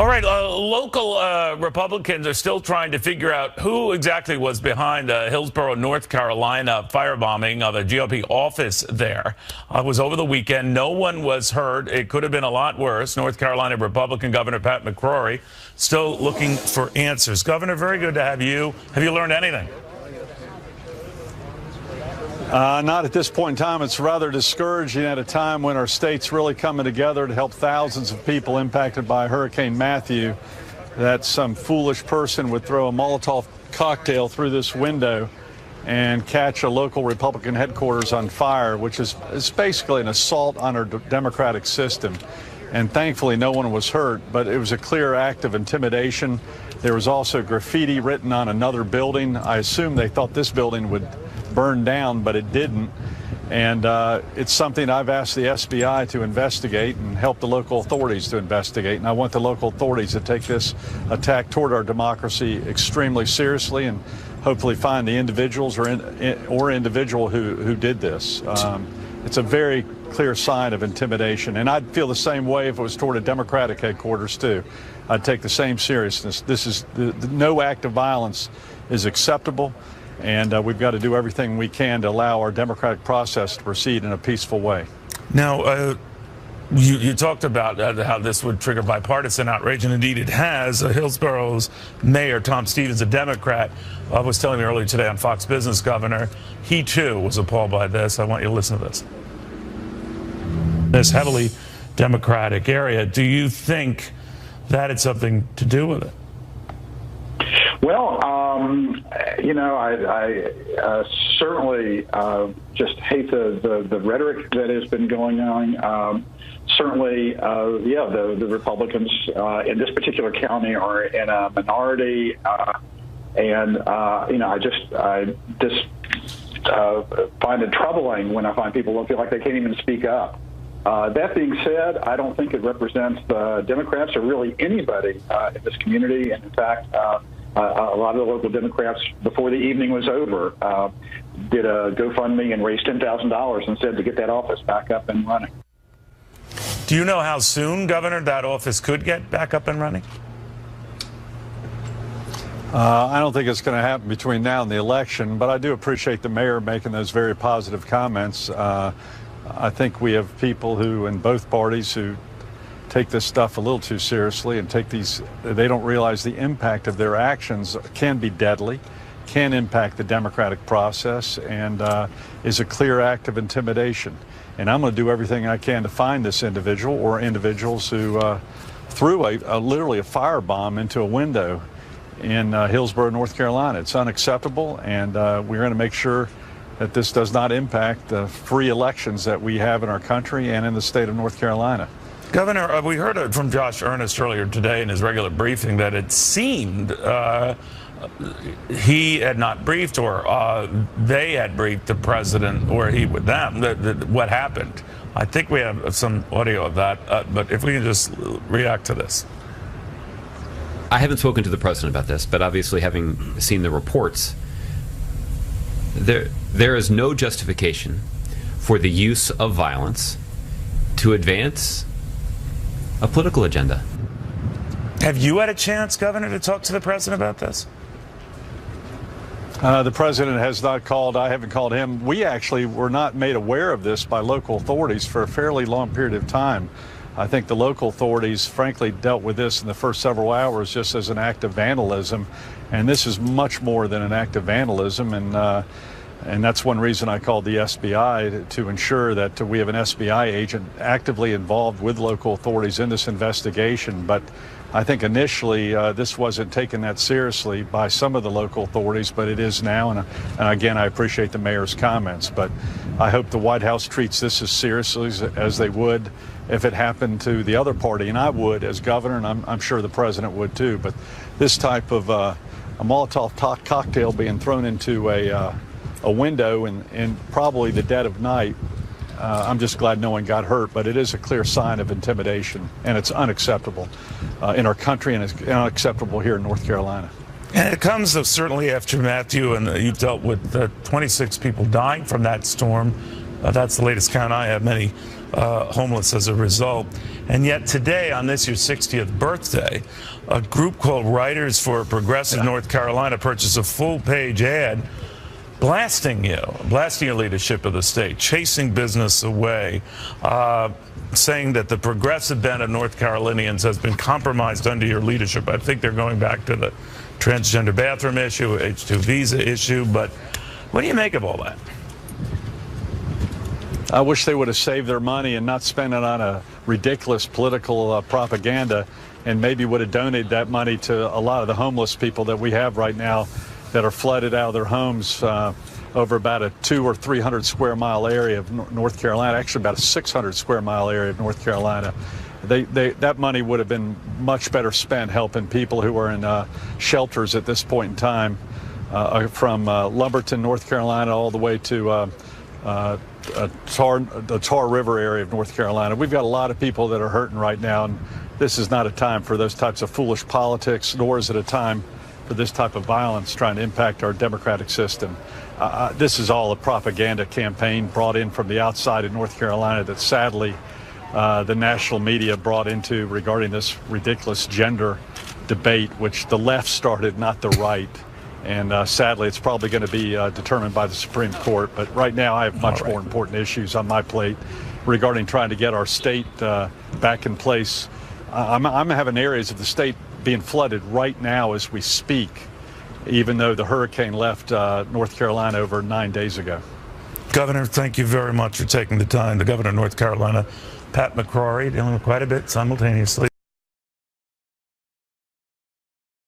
All right, local Republicans are still trying to figure out who exactly was behind the Hillsborough, North Carolina firebombing of a GOP office there. It was over the weekend. No one was hurt. It could have been a lot worse. North Carolina Republican Governor Pat McCrory still looking for answers. Governor, very good to have you. Have you learned anything? Not at this point in time. It's rather discouraging at a time when our state's really coming together to help thousands of people impacted by Hurricane Matthew, that some foolish person would throw a Molotov cocktail through this window and catch a local Republican headquarters on fire, which is basically an assault on our democratic system. And thankfully, no one was hurt, but it was a clear act of intimidation. There was also graffiti written on another building. I assume they thought this building would burn down, but it didn't. And it's something I've asked the SBI to investigate and help the local authorities to investigate. And I want the local authorities to take this attack toward our democracy extremely seriously and hopefully find the individuals or individual who did this. It's a very clear sign of intimidation. And I'd feel the same way if it was toward a Democratic headquarters, too. I'd take the same seriousness. This is no act of violence is acceptable. And we've got to do everything we can to allow our democratic process to proceed in a peaceful way. Now, you talked about how this would trigger bipartisan outrage, and indeed it has. Hillsborough's mayor, Tom Stevens, a Democrat, was telling me earlier today on Fox Business, Governor, he too was appalled by this. I want you to listen to this. This heavily Democratic area, do you think that had something to do with it? Well, I certainly just hate the rhetoric that has been going on. Certainly, the Republicans in this particular county are in a minority, I just find it troubling when I find people feel like they can't even speak up. That being said, I don't think it represents the Democrats or really anybody in this community, and in fact, a lot of the local Democrats, before the evening was over, did a GoFundMe and raised $10,000 and said to get that office back up and running. Do you know how soon, Governor, that office could get back up and running? I don't think it's going to happen between now and the election, but I do appreciate the mayor making those very positive comments. I think we have people who, in both parties, who take this stuff a little too seriously and they don't realize the impact of their actions can be deadly, can impact the democratic process, and is a clear act of intimidation. And I'm going to do everything I can to find this individual or individuals who threw literally a firebomb into a window in Hillsborough, North Carolina. It's unacceptable, and we're going to make sure that this does not impact the free elections that we have in our country and in the state of North Carolina. Governor, we heard from Josh Earnest earlier today in his regular briefing that it seemed he had not briefed, or they had briefed the president, or he with them, what happened. I think we have some audio of that, but if we can just react to this. I haven't spoken to the president about this, but obviously having seen the reports, there is no justification for the use of violence to advance a political agenda. Have you had a chance, Governor, to talk to the president about this? The president has not called. I haven't called him. We actually were not made aware of this by local authorities for a fairly long period of time. I think the local authorities, frankly, dealt with this in the first several hours just as an act of vandalism. And this is much more than an act of vandalism. And that's one reason I called the SBI to ensure that we have an SBI agent actively involved with local authorities in this investigation. But I think initially this wasn't taken that seriously by some of the local authorities, but it is now. And again, I appreciate the mayor's comments. But I hope the White House treats this as seriously as they would if it happened to the other party. And I would as governor, and I'm sure the president would too. But this type of a Molotov cocktail being thrown into a window in probably the dead of night, I'm just glad no one got hurt, but it is a clear sign of intimidation, and it's unacceptable in our country, and it's unacceptable here in North Carolina. And it comes certainly after Matthew, and you've dealt with 26 people dying from that storm. That's the latest count I have. Many homeless as a result. And yet today, on this your 60th birthday, a group called Writers for Progressive North Carolina purchased a full-page ad blasting your leadership of the state, chasing business away, saying that the progressive bent of North Carolinians has been compromised under your leadership. I think they're going back to the transgender bathroom issue, H-2 visa issue, but what do you make of all that? I wish they would have saved their money and not spent it on a ridiculous political propaganda, and maybe would have donated that money to a lot of the homeless people that we have right now that are flooded out of their homes over about a 200 or 300 square mile area of North Carolina, actually about a 600 square mile area of North Carolina. That money would have been much better spent helping people who are in shelters at this point in time, from Lumberton, North Carolina, all the way to the Tar River area of North Carolina. We've got a lot of people that are hurting right now, and this is not a time for those types of foolish politics, nor is it a time for this type of violence trying to impact our democratic system. This is all a propaganda campaign brought in from the outside of North Carolina that sadly the national media brought into regarding this ridiculous gender debate, which the left started, not the right. And sadly, it's probably going to be determined by the Supreme Court. But right now, I have much more important issues on my plate regarding trying to get our state back in place. I'm having areas of the state being flooded right now as we speak, even though the hurricane left North Carolina over 9 days ago. Governor, thank you very much for taking the time. The governor of North Carolina, Pat McCrory, dealing with quite a bit simultaneously.